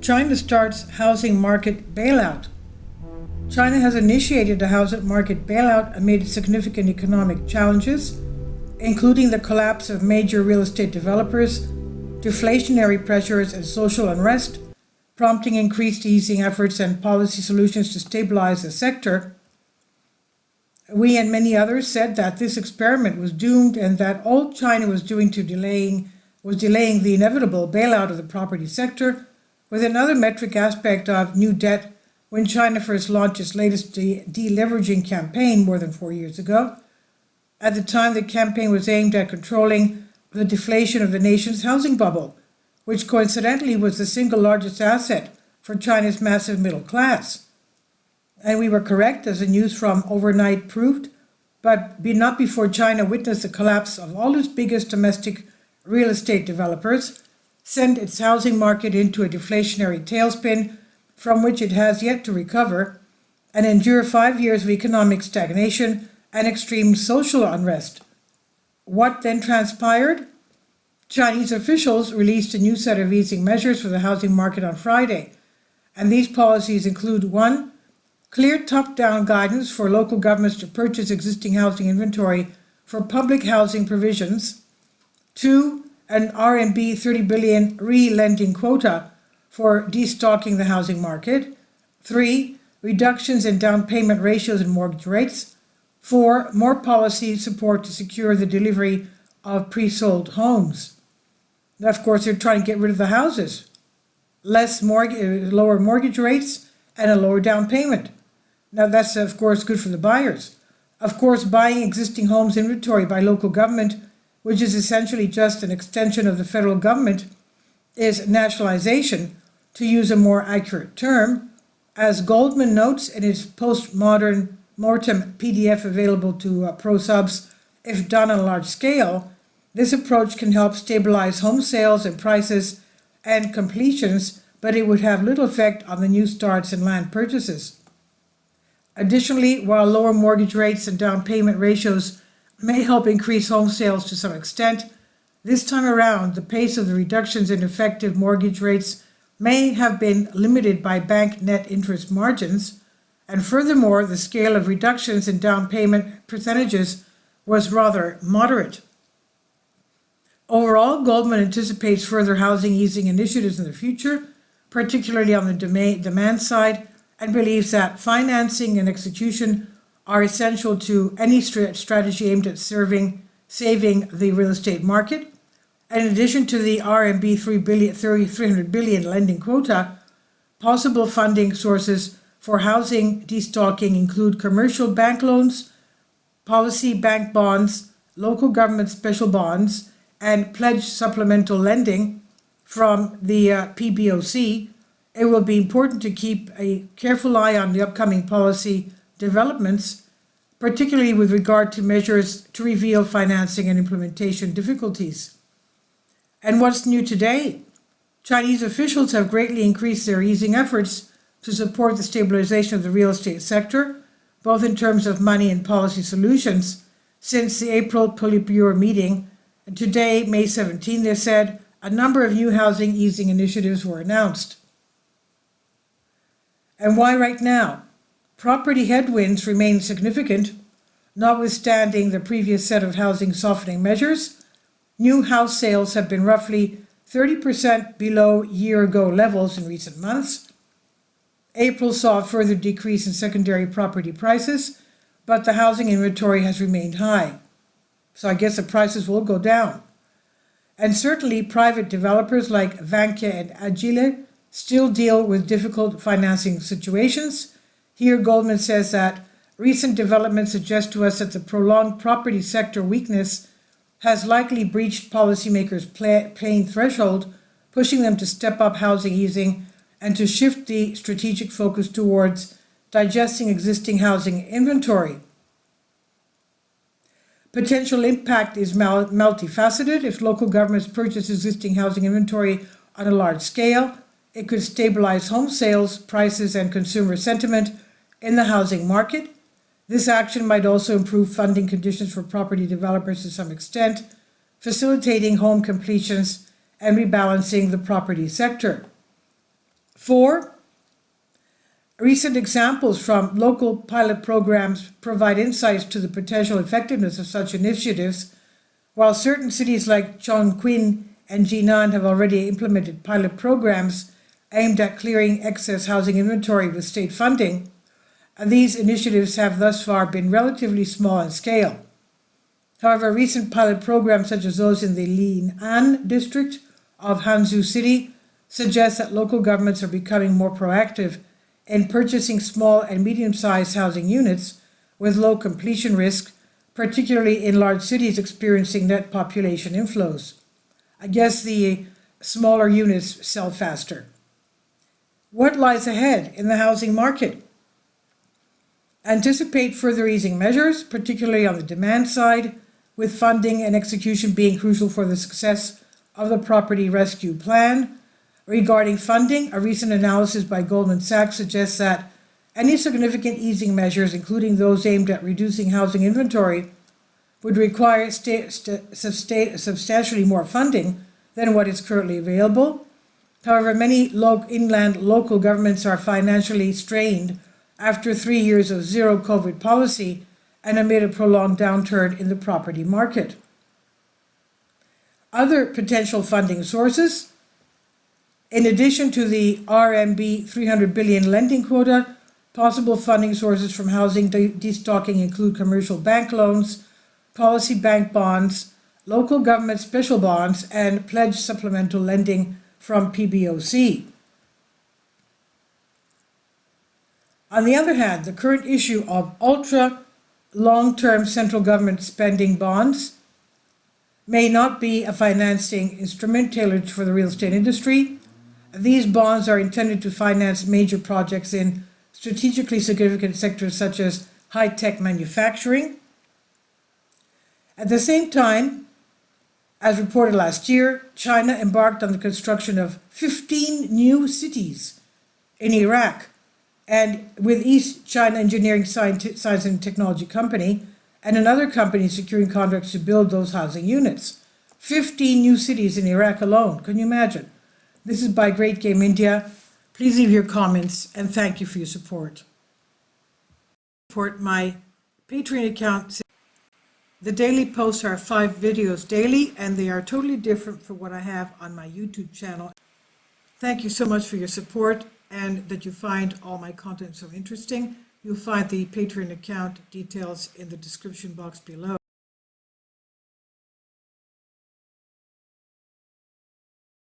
China starts housing market bailout. China has initiated a housing market bailout amid significant economic challenges, including the collapse of major real estate developers, deflationary pressures, and social unrest, prompting increased easing efforts and policy solutions to stabilize the sector. We and many others said that this experiment was doomed and that all China was doing was delaying the inevitable bailout of the property sector, with another metric aspect of new debt when China first launched its latest deleveraging campaign more than 4 years ago. At the time, the campaign was aimed at controlling the deflation of the nation's housing bubble, which coincidentally was the single largest asset for China's massive middle class. And we were correct, as the news from overnight proved, but not before China witnessed the collapse of all its biggest domestic real estate developers, sent its housing market into a deflationary tailspin from which it has yet to recover, and endure 5 years of economic stagnation and extreme social unrest. What then transpired? Chinese officials released a new set of easing measures for the housing market on Friday, and these policies include: 1. Clear top-down guidance for local governments to purchase existing housing inventory for public housing provisions; 2. An RMB 30 billion re-lending quota for destocking the housing market; 3. Reductions in down payment ratios and mortgage rates; 4. More policy support to secure the delivery of pre-sold homes. Now, of course, they're trying to get rid of the houses. Lower mortgage rates and a lower down payment. Now, that's, of course, good for the buyers. Of course, buying existing homes inventory by local government, which is essentially just an extension of the federal government, is nationalization, to use a more accurate term. As Goldman notes in its post-mortem PDF available to pro subs, if done on a large scale, this approach can help stabilize home sales and prices and completions, but it would have little effect on the new starts and land purchases. Additionally, while lower mortgage rates and down payment ratios may help increase home sales to some extent, this time around the pace of the reductions in effective mortgage rates may have been limited by bank net interest margins, and furthermore, the scale of reductions in down payment percentages was rather moderate. Overall, Goldman anticipates further housing easing initiatives in the future, particularly on the demand side, and believes that financing and execution are essential to any strategy aimed at saving the real estate market. And in addition to the RMB 300 billion lending quota, possible funding sources for housing destocking include commercial bank loans, policy bank bonds, local government special bonds, and pledged supplemental lending from the PBOC. It will be important to keep a careful eye on the upcoming policy developments, particularly with regard to measures to reveal financing and implementation difficulties. And what's new today? Chinese officials have greatly increased their easing efforts to support the stabilization of the real estate sector, both in terms of money and policy solutions, since the April Politburo meeting. And today, May 17, they said a number of new housing easing initiatives were announced. And why right now? Property headwinds remain significant, notwithstanding the previous set of housing softening measures. New house sales have been roughly 30% below year-ago levels in recent months. April saw a further decrease in secondary property prices, but the housing inventory has remained high. So I guess the prices will go down. And certainly private developers like Vanke and Agile still deal with difficult financing situations. Here, Goldman says that recent developments suggest to us that the prolonged property sector weakness has likely breached policymakers' playing threshold, pushing them to step up housing easing and to shift the strategic focus towards digesting existing housing inventory. Potential impact is multifaceted. If local governments purchase existing housing inventory on a large scale, it could stabilize home sales, prices, and consumer sentiment in the housing market. This action might also improve funding conditions for property developers to some extent, facilitating home completions and rebalancing the property sector. 4. Recent examples from local pilot programs provide insights to the potential effectiveness of such initiatives. While certain cities like Chongqing and Jinan have already implemented pilot programs aimed at clearing excess housing inventory with state funding, these initiatives have thus far been relatively small in scale. However, recent pilot programs such as those in the Lin'an district of Hangzhou City suggest that local governments are becoming more proactive in purchasing small and medium-sized housing units with low completion risk, particularly in large cities experiencing net population inflows. I guess the smaller units sell faster. What lies ahead in the housing market? Anticipate further easing measures, particularly on the demand side, with funding and execution being crucial for the success of the property rescue plan. Regarding funding, a recent analysis by Goldman Sachs suggests that any significant easing measures, including those aimed at reducing housing inventory, would require substantially more funding than what is currently available. However, many inland local governments are financially strained after 3 years of zero COVID policy and amid a prolonged downturn in the property market. Other potential funding sources: in addition to the RMB 300 billion lending quota, possible funding sources from housing destocking include commercial bank loans, policy bank bonds, local government special bonds, and pledged supplemental lending from PBOC. On the other hand, the current issue of ultra long-term central government spending bonds may not be a financing instrument tailored for the real estate industry. These bonds are intended to finance major projects in strategically significant sectors such as high-tech manufacturing. At the same time, as reported last year, China embarked on the construction of 15 new cities in Iraq, and with East China Engineering Science and Technology Company and another company securing contracts to build those housing units. 15 new cities in Iraq alone. Can you imagine? This is by Great Game India. Please leave your comments and thank you for your support. Support my Patreon account. The daily posts are 5 videos daily, and they are totally different from what I have on my YouTube channel. Thank you so much for your support and that you find all my content so interesting. You'll find the Patreon account details in the description box below.